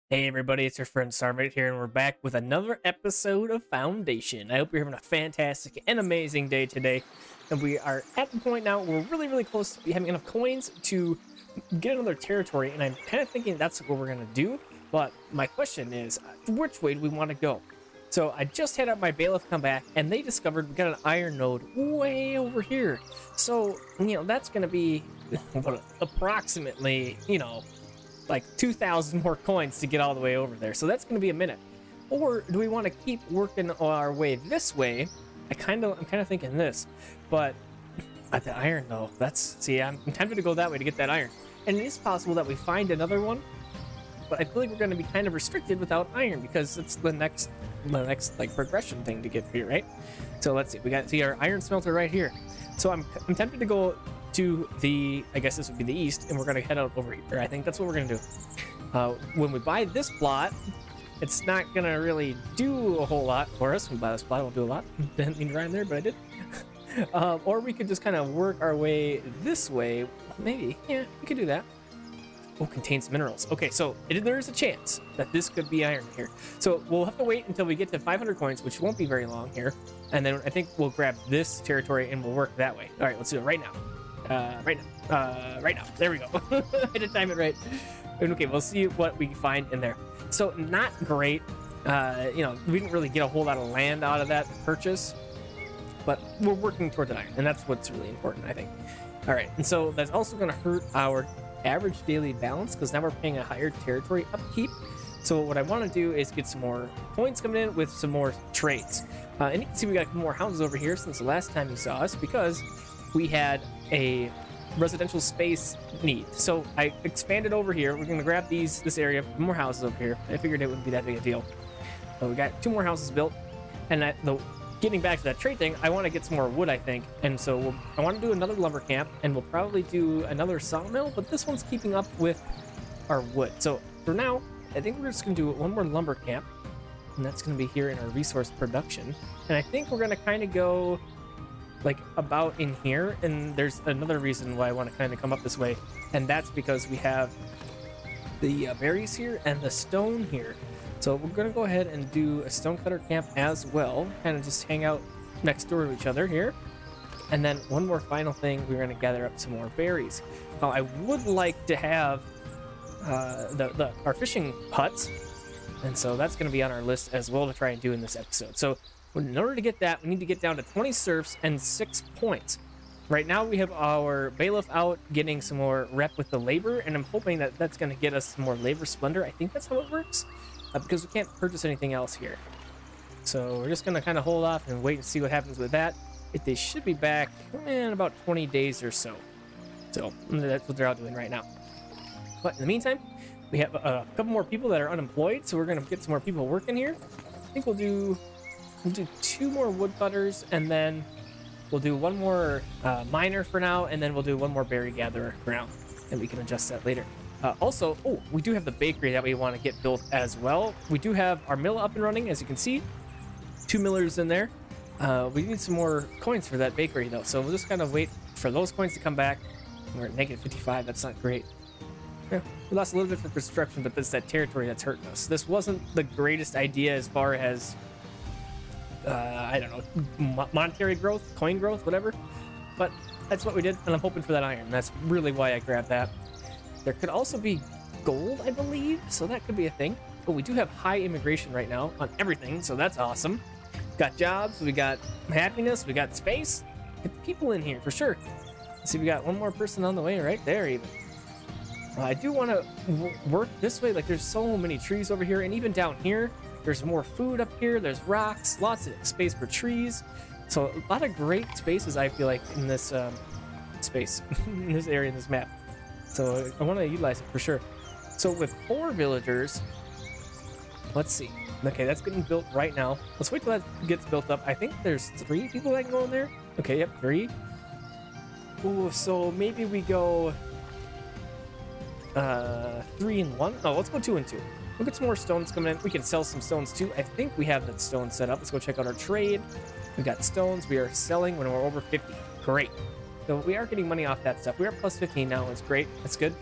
Hey everybody, it's your friend Sarmate here, and we're back with another episode of Foundation. I hope you're having a fantastic and amazing day today. And we are at the point now where we're really close to having enough coins to get another territory, and I'm kind of thinking that's what we're going to do. But my question is, which way do we want to go? So I just had my bailiff come back, and they discovered we got an iron node way over here. So, that's going to be approximately, like 2,000 more coins to get all the way over there. So that's going to be a minute. Or do we want to keep working our way this way? I'm kind of thinking this, but at the iron though, I'm tempted to go that way to get that iron. And it is possible that we find another one, but I feel like we're going to be kind of restricted without iron because it's the next like progression thing to get here, right? So let's see. We got our iron smelter right here. So I'm tempted to go to I guess this would be the east, and we're going to head out over here. I think that's what we're going to do. When we buy this plot, it's not going to really do a whole lot for us. When we buy this plot, it won't do a lot. Didn't mean to rhyme there, but I did. Or we could just kind of work our way this way. Maybe. Yeah, we could do that. Oh, contains minerals. Okay, so there's a chance that this could be iron here. So we'll have to wait until we get to 500 coins, which won't be very long here. And then I think we'll grab this territory and we'll work that way. All right, let's do it right now. Right now. There we go. I did time it right. Okay, we'll see what we find in there. So not great. We didn't really get a whole lot of land out of that purchase, but we're working toward an iron, and that's what's really important, I think. All right, and so that's also going to hurt our average daily balance because now we're paying a higher territory upkeep. So what I want to do is get some more points coming in with some more trades. And you can see we got more houses over here since the last time you saw us because we had a residential space need. So I expanded over here. We're going to grab this area, more houses over here. I figured it wouldn't be that big a deal. So we got 2 more houses built. And getting back to that trade thing, I want to get some more wood, I think. And so I want to do another lumber camp, and we'll probably do another sawmill, but this one's keeping up with our wood. So for now, I think we're just going to do one more lumber camp, and that's going to be here in our resource production. And I think we're going to kind of go like about in here, and there's another reason why I want to kind of come up this way, and that's because we have the berries here and the stone here. So we're going to go ahead and do a stonecutter camp as well, kind of just hang out next door to each other here. And then one more final thing, we're going to gather up some more berries. Now I would like to have our fishing huts, and so that's going to be on our list as well to try and do in this episode. So in order to get that, we need to get down to 20 serfs and 6 points. Right now we have our bailiff out getting some more rep with the labor, and I'm hoping that that's going to get us some more labor splendor. I think that's how it works, because we can't purchase anything else here. So we're just going to kind of hold off and wait and see what happens with that. They should be back in about 20 days or so. So that's what they're out doing right now. But in the meantime, we have a couple more people that are unemployed, so we're going to get some more people working here. I think we'll do 2 more woodcutters, and then we'll do 1 more miner for now, and then we'll do 1 more berry gatherer for now, and we can adjust that later. Also, we do have the bakery that we want to get built as well. We do have our mill up and running, as you can see. 2 millers in there. We need some more coins for that bakery, though, so we'll just kind of wait for those coins to come back. We're at negative 55. That's not great. Yeah, we lost a little bit for construction, but that's that territory that's hurting us. This wasn't the greatest idea as far as I don't know, monetary growth, coin growth, whatever, but that's what we did, and I'm hoping for that iron. That's really why I grabbed that. There could also be gold, I believe, so that could be a thing. But we do have high immigration right now on everything, so that's awesome. Got jobs, we got happiness, we got space. Get people in here for sure. Let's see, we got 1 more person on the way right there even. I do want to work this way. Like, there's so many trees over here, and even down here there's more food up here. There's rocks, lots of space for trees. So a lot of great spaces, I feel like, in this space, in this area, in this map. So I want to utilize it for sure. So with 4 villagers, let's see. Okay, that's getting built right now. Let's wait till that gets built up. I think there's 3 people that can go in there. Okay, yep, 3. Ooh, so maybe we go 3 and 1. Oh, let's go 2 and 2. We'll get some more stones coming in. We can sell some stones too. I think we have that stone set up. Let's go check out our trade. We got stones. We are selling when we're over 50. Great. So we are getting money off that stuff. We are plus 15 now. It's great. That's good.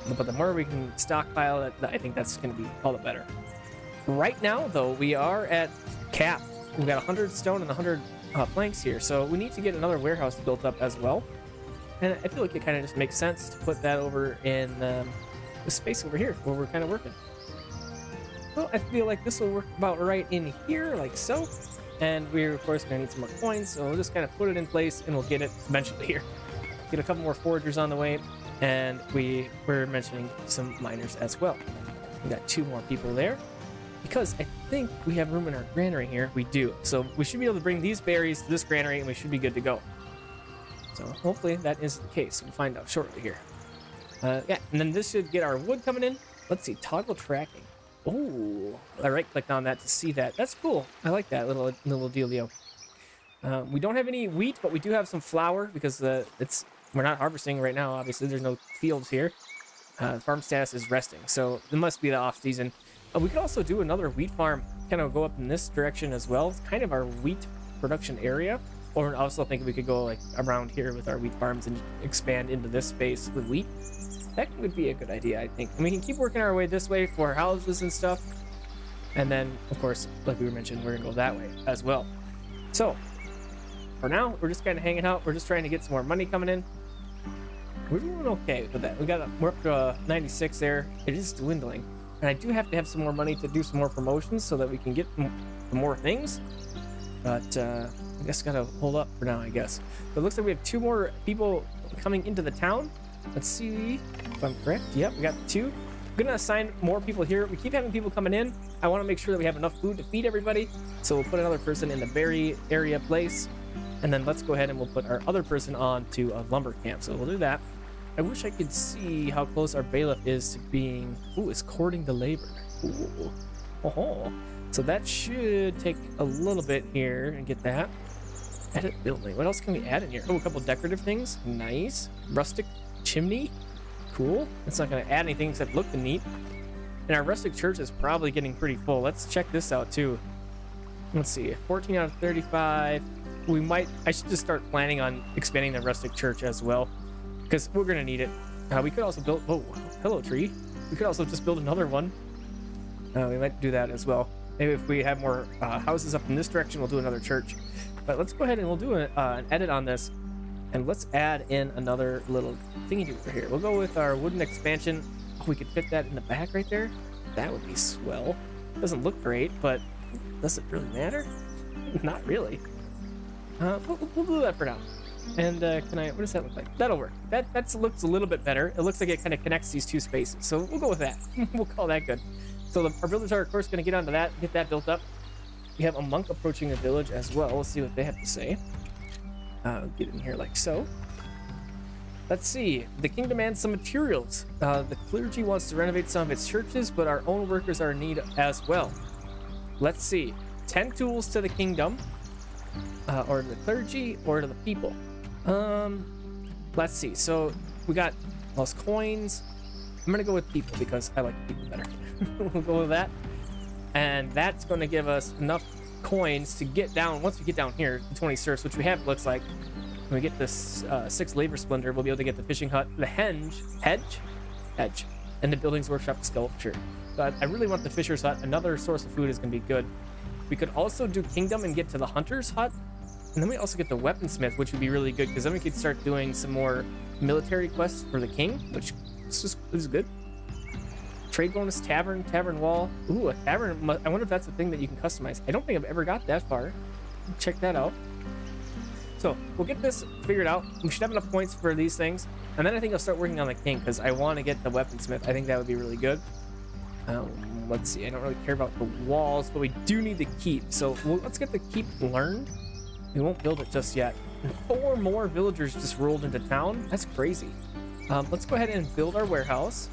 But the more we can stockpile, I think that's going to be all the better. Right now, though, we are at cap. We've got 100 stone and 100 planks here, so we need to get another warehouse built up as well. And I feel like it kind of just makes sense to put that over in the space over here where we're kind of working. Well, I feel like this will work about right in here, like so. And we're, of course, going to need some more coins, so we'll just kind of put it in place, and we'll get it eventually here. Get a couple more foragers on the way, and we're mentioning some miners as well. We got 2 more people there, because I think we have room in our granary here. We do, so we should be able to bring these berries to this granary, and we should be good to go. So hopefully that is the case. We'll find out shortly here. Yeah, and then this should get our wood coming in. Let's see, toggle tracking. Oh, I right-clicked on that to see that. That's cool. I like that little dealio. We don't have any wheat, but we do have some flour because we're not harvesting right now. Obviously, there's no fields here. Farm status is resting, so it must be the off-season. We could also do another wheat farm, kind of go up in this direction as well. It's kind of our wheat production area. Or I also think we could go like around here with our wheat farms and expand into this space with wheat. That would be a good idea, I think. And we can keep working our way this way for houses and stuff. And then, of course, like we mentioned, we're gonna go that way as well. So, for now, we're just kind of hanging out. We're just trying to get some more money coming in. We're doing okay with that. We're up to 96 there. It is dwindling. And I do have to have some more money to do some more promotions so that we can get more things. But I guess gotta hold up for now, I guess. But it looks like we have 2 more people coming into the town. Let's see if I'm correct. Yep, we got 2. I'm gonna assign more people here. We keep having people coming in. I want to make sure that we have enough food to feed everybody. So we'll put another person in the berry area place. And then let's go ahead and we'll put our other person on to a lumber camp. So we'll do that. I wish I could see how close our bailiff is to being... Ooh, it's courting the labor. Ooh. Oh. So that should take a little bit here and get that. Edit building. What else can we add in here? Oh, a couple decorative things. Nice. Rustic chimney. Cool. It's not going to add anything except look neat. And our rustic church is probably getting pretty full. Let's check this out too. Let's see. 14 out of 35. I should just start planning on expanding the rustic church as well, because we're going to need it. We could also build... Oh, hello tree. We could also just build another one. We might do that as well. Maybe if we have more houses up in this direction, we'll do another church. But let's go ahead and we'll do an edit on this. And let's add in another little thingy over here. We'll go with our wooden expansion. Oh, we could fit that in the back right there. That would be swell. Doesn't look great, but does it really matter? Not really. We'll do that for now. And what does that look like? That'll work. That looks a little bit better. It looks like it kind of connects these 2 spaces. So we'll go with that. We'll call that good. So our builders are, of course, going to get onto that, get that built up. We have a monk approaching the village as well. Let's see what they have to say. Get in here like so. Let's see. The king demands some materials. The clergy wants to renovate some of its churches, but our own workers are in need as well. Let's see. 10 tools to the kingdom, or to the clergy, or to the people. Let's see. So we got lost coins. I'm gonna go with people because I like people better. We'll go with that, and that's going to give us enough coins to get down. Once we get down here, the 20 serfs, which we have, looks like. When we get this 6 labor splendor, we'll be able to get the fishing hut, the hedge, and the buildings workshop sculpture. But I really want the fisher's hut. Another source of food is going to be good. We could also do kingdom and get to the hunter's hut, and then we also get the weaponsmith, which would be really good because then we could start doing some more military quests for the king, which is good. Trade bonus, tavern wall. Ooh, a tavern. I wonder if that's a thing that you can customize. I don't think I've ever got that far. Check that out. So we'll get this figured out. We should have enough points for these things, and then I think I'll start working on the king because I want to get the weaponsmith. I think that would be really good. Let's see. I don't really care about the walls, but we do need the keep. So let's get the keep learned. We won't build it just yet. And 4 more villagers just rolled into town. That's crazy. Let's go ahead and build our warehouse.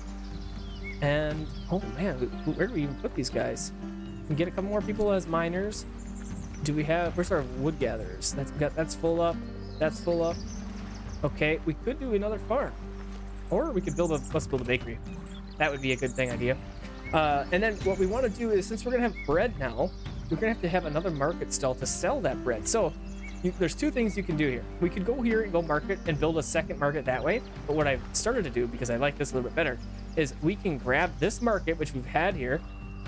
And oh man, where do we even put these guys? We get a couple more people as miners. Do we have? Where's our wood gatherers? That's full up. That's full up. Okay, we could do another farm, or we could let's build a bakery. That would be a good idea. And then what we want to do is, since we're gonna have bread now, we're gonna have to have another market stall to sell that bread. So there's 2 things you can do here. We could go here and go market and build a second market that way. But what I've started to do, because I like this a little bit better, is we can grab this market, which we've had here,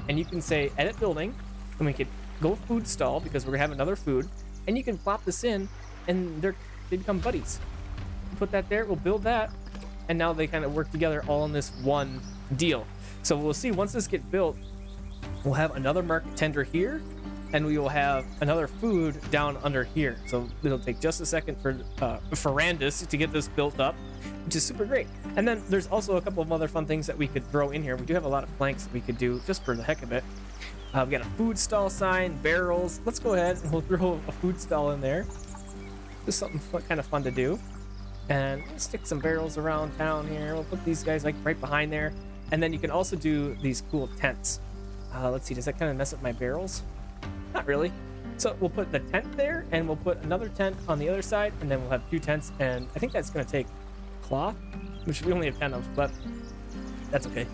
and you can say edit building, and we could go food stall because we're gonna have another food, and you can plop this in, and they become buddies. Put that there, we'll build that, and now they kind of work together all in this one deal. So we'll see once this gets built, we'll have another market tender here, and we will have another food down under here. So it'll take just a second for Ferrandis to get this built up, which is super great. And then there's also a couple of other fun things that we could throw in here. We do have a lot of planks that we could do just for the heck of it. We got a food stall sign, barrels. Let's go ahead and we'll throw a food stall in there. Just something kind of fun to do. And we'll stick some barrels around town here. We'll put these guys like right behind there. And then you can also do these cool tents. Let's see, does that kind of mess up my barrels? Not really. So we'll put the tent there, and we'll put another tent on the other side, and then we'll have 2 tents. And I think that's going to take cloth, which we only have 10 of, but that's okay.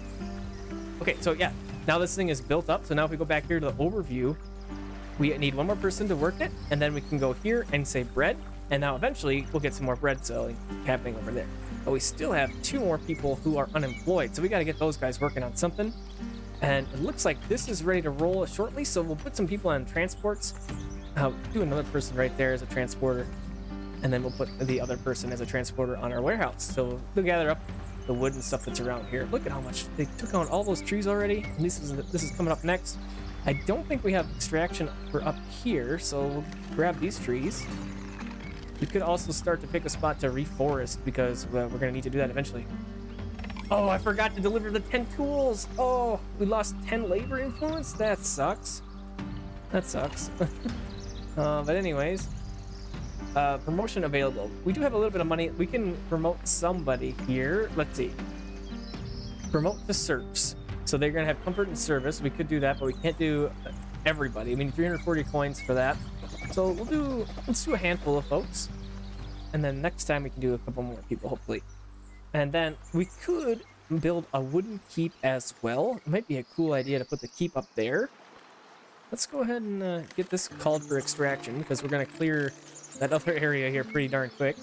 Okay, so yeah, now this thing is built up. So now if we go back here to the overview, we need 1 more person to work it, and then we can go here and say bread. And now eventually we'll get some more bread selling happening over there. But we still have 2 more people who are unemployed. So we got to get those guys working on something. And it looks like this is ready to roll shortly. So we'll put some people on transports. Do another person right there as a transporter. And then we'll put the other person as a transporter on our warehouse. So they'll gather up the wood and stuff that's around here. Look at how much they took out all those trees already. And this is coming up next. I don't think we have extraction for up here. So we'll grab these trees. We could also start to pick a spot to reforest because we're going to need to do that eventually. Oh, I forgot to deliver the 10 tools. Oh, we lost 10 labor influence? That sucks. That sucks. But anyways, promotion available. We do have a little bit of money. We can promote somebody here. Let's see. Promote the serfs. So they're going to have comfort and service. We could do that, but we can't do everybody. I mean, 340 coins for that. So let's do a handful of folks. And then next time we can do a couple more people, hopefully. And then we could build a wooden keep as well. It might be a cool idea to put the keep up there. Let's go ahead and get this called for extraction because we're going to clear that other area here pretty darn quick.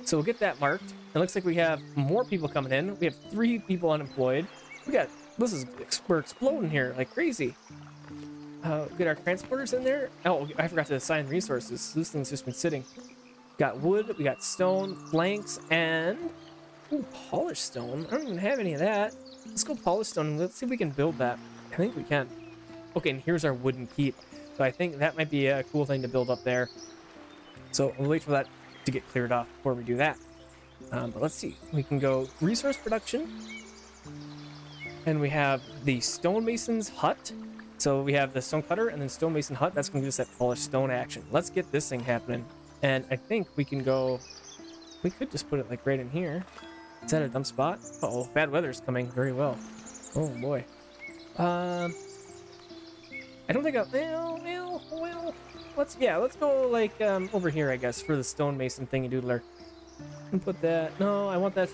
So we'll get that marked. It looks like we have more people coming in. We have 3 people unemployed. We're exploding here like crazy. Get our transporters in there. Oh, I forgot to assign resources. This thing's just been sitting. Got wood, we got stone, planks, and polished stone. I don't even have any of that. Let's go polish stone and let's see if we can build that. I think we can. Okay, and here's our wooden keep. So I think that might be a cool thing to build up there. So we'll wait for that to get cleared off before we do that. But let's see. We can go resource production. And we have the Stonemasons Hut. So we have the stone cutter and then stonemason hut. That's going to give us that polished stone action. Let's get this thing happening. And I think we can go... We could just put it like right in here. Is that a dump spot? Uh-oh, bad weather's coming very well. Oh boy. I don't think well, let's go like over here, I guess, for the stonemason thingy doodler. And put that. No, I want that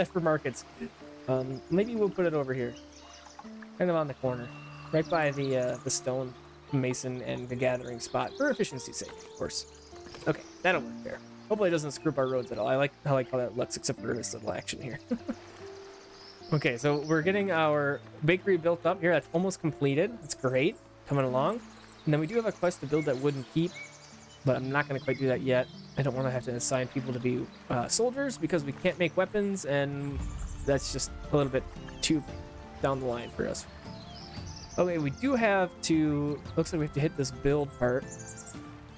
for markets. Maybe we'll put it over here. Kind of on the corner. Right by the stone mason and the gathering spot for efficiency's sake, of course. Okay, that'll work there. Hopefully it doesn't screw up our roads at all. I like how that looks, except for this little action here. Okay, so we're getting our bakery built up here. That's almost completed. That's great. Coming along. And then we do have a quest to build that wooden keep, but I'm not going to quite do that yet. I don't want to have to assign people to be soldiers because we can't make weapons, and that's just a little bit too down the line for us. Okay, we do have to... Looks like we have to hit this build part.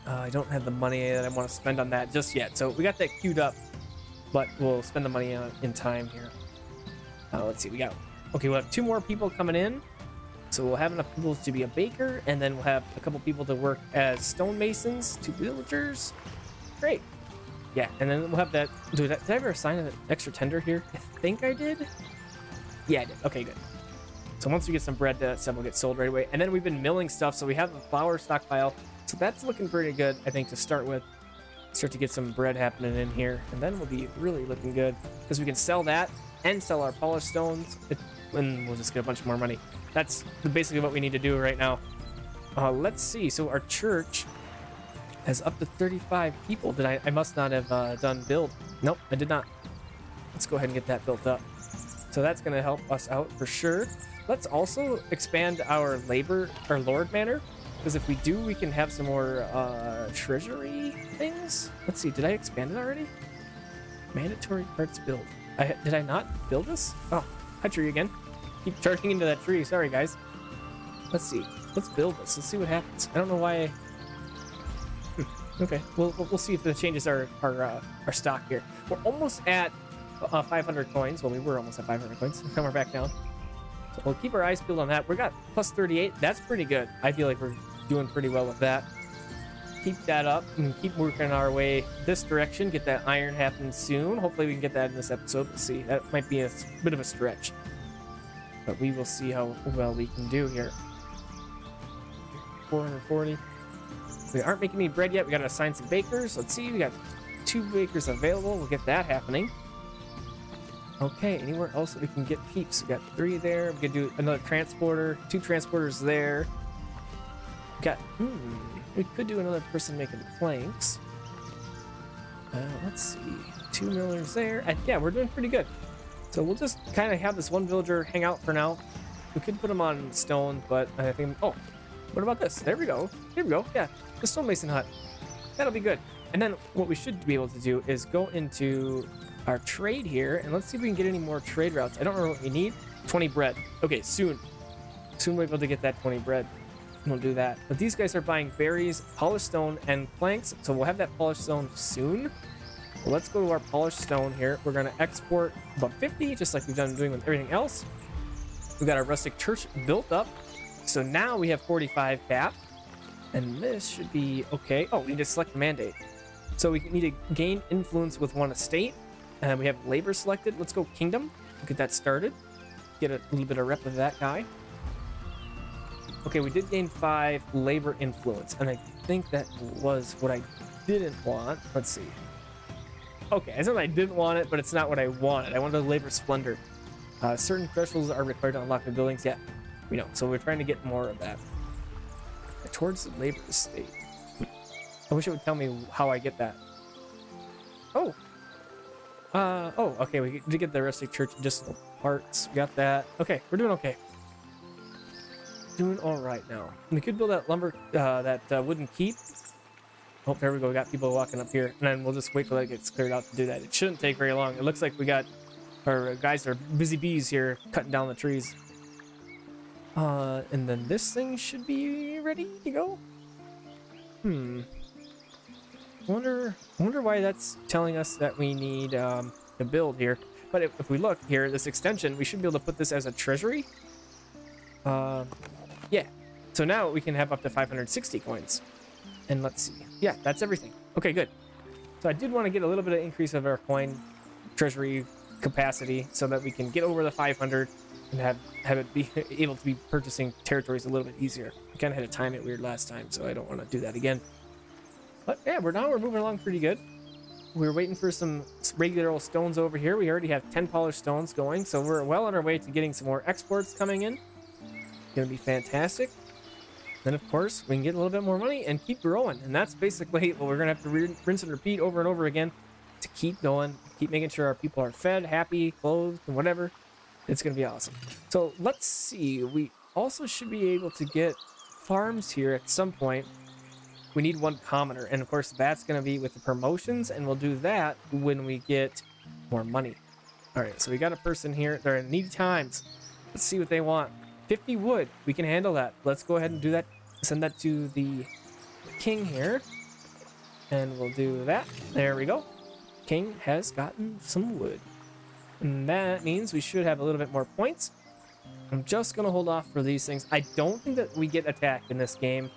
I don't have the money that I want to spend on that just yet. So we got that queued up, but we'll spend the money on in time here. Let's see, we'll have 2 more people coming in. So we'll have enough people to be a baker, and then we'll have a couple people to work as stonemasons, 2 villagers. Great. Yeah, and then we'll have that... Did I ever assign an extra tender here? I think I did. Yeah, I did. Okay, good. So once we get some bread, stuff will get sold right away. And then we've been milling stuff, so we have the flour stockpile. So that's looking pretty good, I think, to start with. Start to get some bread happening in here. And then we'll be really looking good. Because we can sell that and sell our polished stones. And we'll just get a bunch more money. That's basically what we need to do right now. Let's see. So our church has up to 35 people. I must not have done build. Nope, I did not. Let's go ahead and get that built up. So that's going to help us out for sure. Let's also expand our labor, our Lord Manor, because if we do, we can have some more treasury things. Let's see, did I expand it already? Mandatory parts build. Did I not build this? Oh, hi tree again. Keep charging into that tree. Sorry, guys. Let's see. Let's build this. Let's see what happens. I don't know why. Okay, we'll see if the changes our stock here. We're almost at 500 coins. Well, we were almost at 500 coins. Now we're back down. So we'll keep our eyes peeled on that. We got plus 38. That's pretty good. I feel like we're doing pretty well with that. Keep that up and keep working our way this direction. Get that iron happening soon. Hopefully we can get that in this episode. Let's see. That might be a bit of a stretch, but we will see how well we can do here. 440. We aren't making any bread yet. We got to assign some bakers. Let's see. We got 2 bakers available. We'll get that happening. Okay, anywhere else that we can get peeps? We got 3 there. We could do another transporter. 2 transporters there. We got, we could do another person making planks. Let's see. 2 millers there. Yeah, we're doing pretty good. So we'll just kind of have this one villager hang out for now. We could put him on stone, but I think, oh, what about this? There we go. Here we go. Yeah, the Stonemason Hut. That'll be good. And then what we should be able to do is go into our trade here, and let's see if we can get any more trade routes. I don't know what we need. 20 bread. Okay, soon we'll be able to get that 20 bread. We'll do that. But these guys are buying berries, polished stone, and planks, so we'll have that polished stone soon. Well, let's go to our polished stone here. We're going to export about 50, just like we've done doing with everything else. We got our rustic church built up, so now we have 45 cap, and this should be okay. Oh, we need to select mandate. So we need to gain influence with one estate, and we have labor selected. Let's go kingdom. Get that started. Get a little bit of rep of that guy. Okay, we did gain 5 labor influence, and I think that was what I didn't want. Let's see. Okay, I said I didn't want it, but it's not what I wanted. I wanted labor splendor. Certain thresholds are required to unlock the buildings. Yeah, we know. So we're trying to get more of that. Towards the labor estate. I wish it would tell me how I get that. Oh. Oh, okay, we did get the rustic church medicinal parts. We got that. Okay, we're doing okay. Doing all right now. We could build that lumber, that wooden keep. Oh, there we go. We got people walking up here, and then we'll just wait till that gets cleared out to do that. It shouldn't take very long. It looks like we got our guys are busy bees here cutting down the trees. And then this thing should be ready to go. Wonder why that's telling us that we need to build here. But if we look here, this extension, we should be able to put this as a treasury. Yeah. So now we can have up to 560 coins. And let's see. Yeah, that's everything. Okay, good. So I did want to get a little bit of increase of our coin treasury capacity so that we can get over the 500 and have it be able to be purchasing territories a little bit easier. We kind of had to time it weird last time, so I don't want to do that again. But yeah, we're moving along pretty good. We're waiting for some regular old stones over here. We already have 10 polished stones going, so we're well on our way to getting some more exports coming in. Gonna be fantastic. Then of course we can get a little bit more money and keep growing, and that's basically what we're gonna have to rinse and repeat over and over again to keep going, keep making sure our people are fed, happy, clothed, and whatever. It's gonna be awesome. So let's see. We also should be able to get farms here at some point. We need 1 commoner, and of course that's going to be with the promotions, and we'll do that when we get more money. All right, so we got a person here. They're in needy times. Let's see what they want. 50 wood. We can handle that. Let's go ahead and do that. Send that to the king here, and we'll do that. There we go. King has gotten some wood, and that means we should have a little bit more points. I'm just going to hold off for these things. I don't think that we get attacked in this game.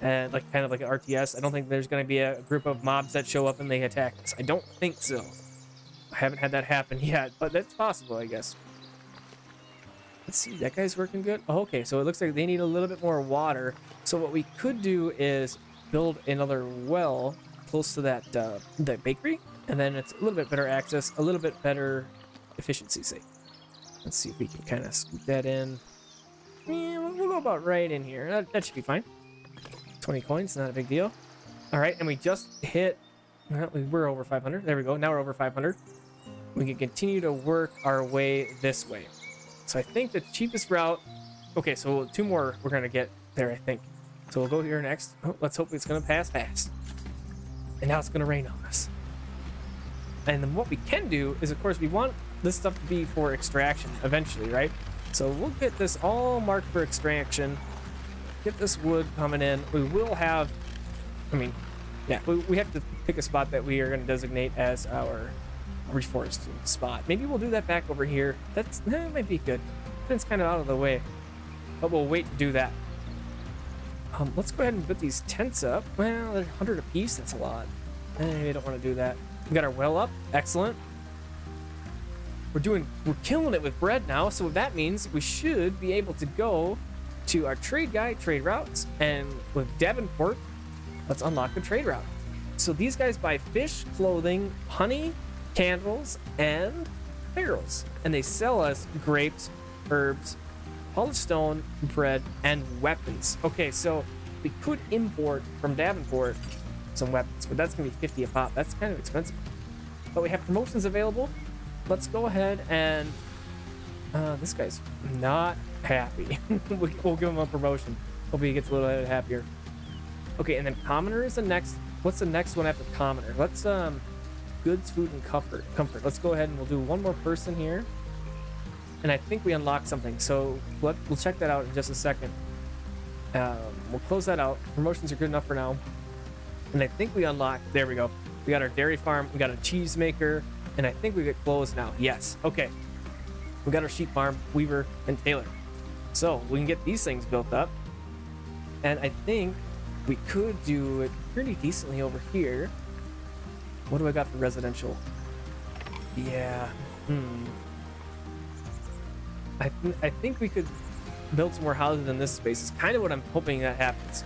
And kind of like an RTS. I don't think there's going to be a group of mobs that show up and they attack us. I don't think so. I haven't had that happen yet, but that's possible, I guess. Let's see, that guy's working good. Oh, okay, so it looks like they need a little bit more water. So what we could do is build another well close to that bakery, and then it's a little bit better access, a little bit better efficiency, say. Let's see if we can kind of scoop that in. Yeah, we'll go about right in here. That should be fine. 20 coins, not a big deal. All right, and we just hit, well, we were over 500. There we go. Now we're over 500. we can continue to work our way this way. So I think the cheapest route... Okay, so 2 more we're going to get there, I think. So we'll go here next. Oh, let's hope it's going to pass fast. And now it's going to rain on us. And then what we can do is, of course, we want this stuff to be for extraction eventually, right? So we'll get this all marked for extraction. Get this wood coming in. We will have... I mean, yeah, we have to pick a spot that we are going to designate as our reforesting spot. Maybe we'll do that back over here. That might be good. It's kind of out of the way. But we'll wait to do that. Let's go ahead and put these tents up. Well, they're 100 a piece. That's a lot. I don't want to do that. We got our well up. Excellent. We're killing it with bread now. So that means we should be able to go to our trade guide, trade routes, and with Davenport, let's unlock the trade route. So these guys buy fish, clothing, honey, candles, and barrels, and they sell us grapes, herbs, polished stone, bread, and weapons. Okay, so we could import from Davenport some weapons, but that's gonna be 50 a pop. That's kind of expensive. But we have promotions available. Let's go ahead and this guy's not happy. We'll give him a promotion. Hope he gets a little bit happier. Okay, and then commoner is the next. What's the next one after commoner? Let's goods, food, and comfort. Let's go ahead and we'll do 1 more person here. And I think we unlocked something, so we'll check that out in just a second. We'll close that out. Promotions are good enough for now. And I think we unlocked, there we go. We got our dairy farm, we got a cheese maker, and I think we get closed now. Yes, okay. We got our sheep farm, weaver, and tailor. So we can get these things built up. And I think we could do it pretty decently over here. What do I got for residential? Yeah, I think we could build some more houses in this space. It's kind of what I'm hoping that happens.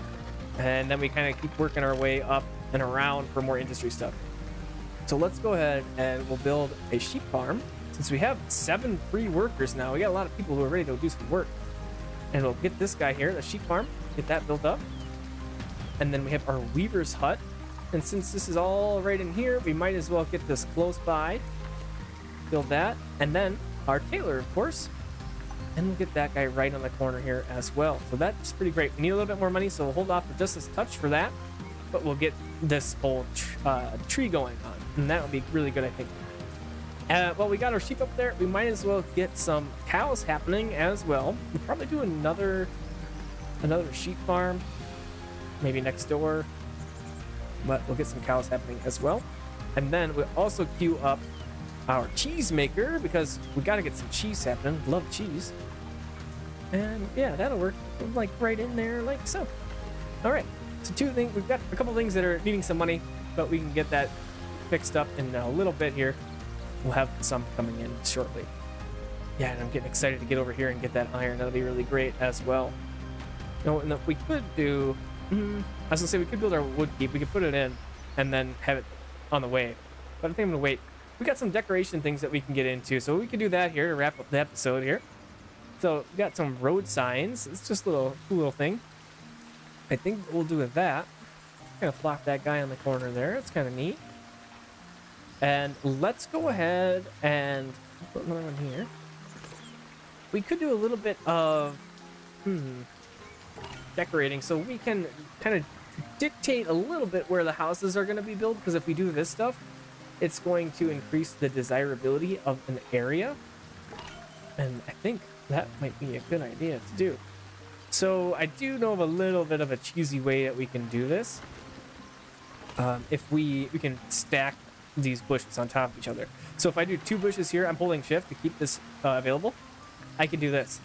And then we kind of keep working our way up and around for more industry stuff. So let's go ahead and we'll build a sheep farm. Since we have 7 free workers now, we got a lot of people who are ready to do some work. And we'll get this guy here, the sheep farm, get that built up. And then we have our weaver's hut. And since this is all right in here, we might as well get this close by. Build that. And then our tailor, of course. And we'll get that guy right on the corner here as well. So that's pretty great. We need a little bit more money, so we'll hold off for just a touch for that. But we'll get this whole tree going on. And that would be really good, I think. Well, we got our sheep up there. We might as well get some cows happening as well. We'll probably do another sheep farm. Maybe next door. But we'll get some cows happening as well. And then we'll also queue up our cheese maker because we got to get some cheese happening. Love cheese. And yeah, that'll work like right in there like so. All right, so 2 things. We've got a couple things that are needing some money, but we can get that fixed up in a little bit here. We'll have some coming in shortly. Yeah, and I'm getting excited to get over here and get that iron. That'll be really great as well. You know, and if we could do, I was gonna say we could build our wood keep. We could put it in and then have it on the way. But I think I'm gonna wait. We got some decoration things that we can get into, so we can do that here to wrap up the episode here. So we got some road signs. It's just a cool little thing. I think we'll do with that. Kind of flop that guy on the corner there. It's kind of neat. And let's go ahead and put another one here. We could do a little bit of decorating, so we can kind of dictate a little bit where the houses are going to be built, because if we do this stuff, it's going to increase the desirability of an area. And I think that might be a good idea to do. So I do know of a little bit of a cheesy way that we can do this. If we can stack these bushes on top of each other. So if I do 2 bushes here, I'm holding shift to keep this available. I can do this.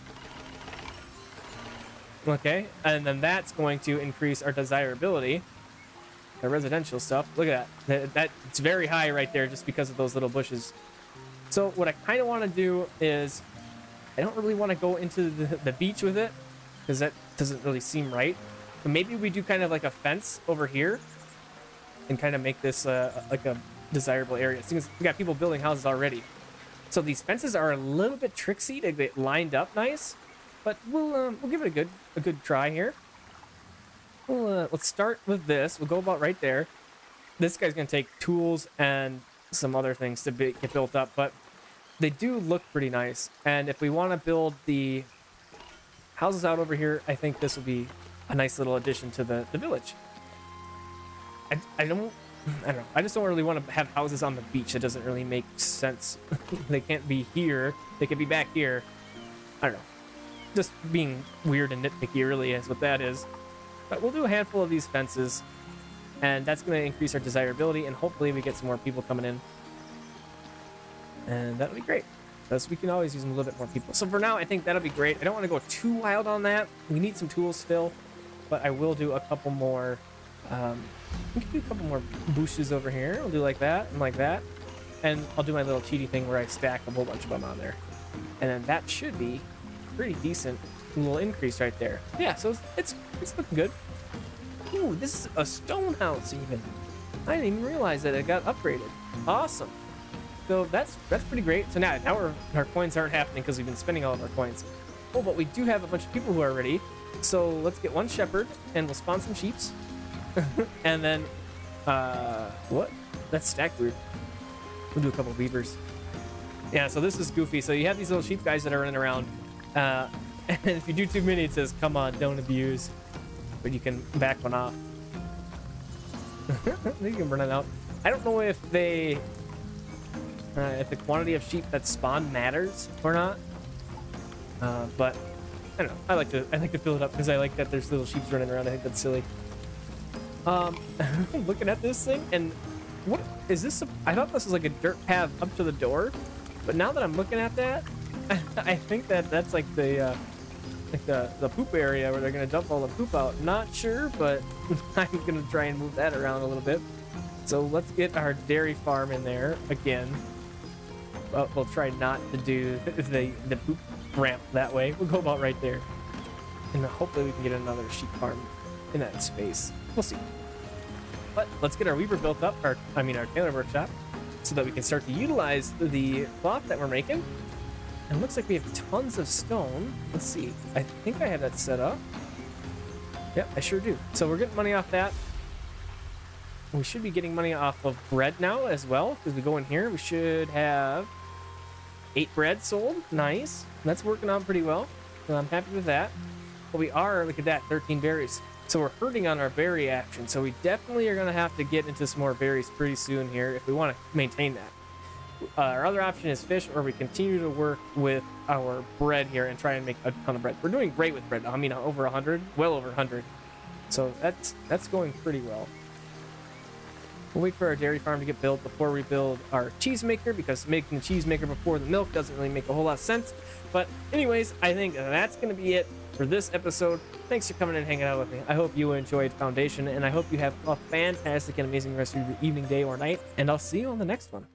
Okay, and then that's going to increase our desirability. The residential stuff. Look at that. It's very high right there just because of those little bushes. So what I kind of want to do is, I don't really want to go into the beach with it because that doesn't really seem right. But maybe we do kind of like a fence over here and kind of make this like a desirable area. Since we got people building houses already. So these fences are a little bit tricksy to get lined up nice, but we'll give it a good try here. Let's start with this. We'll go about right there. This guy's gonna take tools and some other things to get built up, but they do look pretty nice. And if we want to build the houses out over here, I think this will be a nice little addition to the village. I don't know. I just don't really want to have houses on the beach. It doesn't really make sense. They can't be here. They could be back here. I don't know. Just being weird and nitpicky really is what that is. But we'll do a handful of these fences, and that's going to increase our desirability, and hopefully we get some more people coming in. And that'll be great, because we can always use a little bit more people. So for now, I think that'll be great. I don't want to go too wild on that. We need some tools still, but I will do a couple more. We can do a couple more bushes over here. I'll do like that and like that. And I'll do my little cheaty thing where I stack a whole bunch of them on there. And then that should be pretty decent little increase right there. Yeah, so it's looking good. Ooh, this is a stone house even. I didn't even realize that it got upgraded. Awesome. So that's pretty great. So now our coins aren't happening because we've been spending all of our coins. Oh, but we do have a bunch of people who are ready. So let's get one shepherd and we'll spawn some sheeps. And then, what? That's stacked weird. We'll do a couple of beavers. Yeah, so this is goofy. So you have these little sheep guys that are running around. And if you do too many, it says, come on, don't abuse. But you can back one off. You can burn it out. I don't know if the quantity of sheep that spawn matters or not. But I don't know. I like to fill it up because I like that there's little sheep running around. I think that's silly. Looking at this thing, and what is this? I thought this was like a dirt path up to the door, but now that I'm looking at that, I think that's like the poop area where they're gonna dump all the poop out. Not sure, but I'm gonna try and move that around a little bit. So let's get our dairy farm in there again. We'll try not to do the poop ramp that way. We'll go about right there, and hopefully we can get another sheep farm in that space. We'll see. But let's get our weaver built up, our tailor workshop, so that we can start to utilize the cloth that we're making. And it looks like we have tons of stone. Let's see. I think I have that set up. Yep, I sure do. So we're getting money off that. We should be getting money off of bread now as well, because we go in here. We should have 8 bread sold. Nice. That's working out pretty well. So I'm happy with that. But we are, look at that, 13 berries. So we're hurting on our berry action. So we definitely are going to have to get into some more berries pretty soon here if we want to maintain that. Our other option is fish, or we continue to work with our bread here and try and make a ton of bread. We're doing great with bread. I mean, over 100, well over 100. So that's going pretty well. We'll wait for our dairy farm to get built before we build our cheese maker, because making the cheese maker before the milk doesn't really make a whole lot of sense. But anyways, I think that's going to be it for this episode. Thanks for coming and hanging out with me. I hope you enjoyed Foundation, and I hope you have a fantastic and amazing rest of your evening, day, or night, and I'll see you on the next one.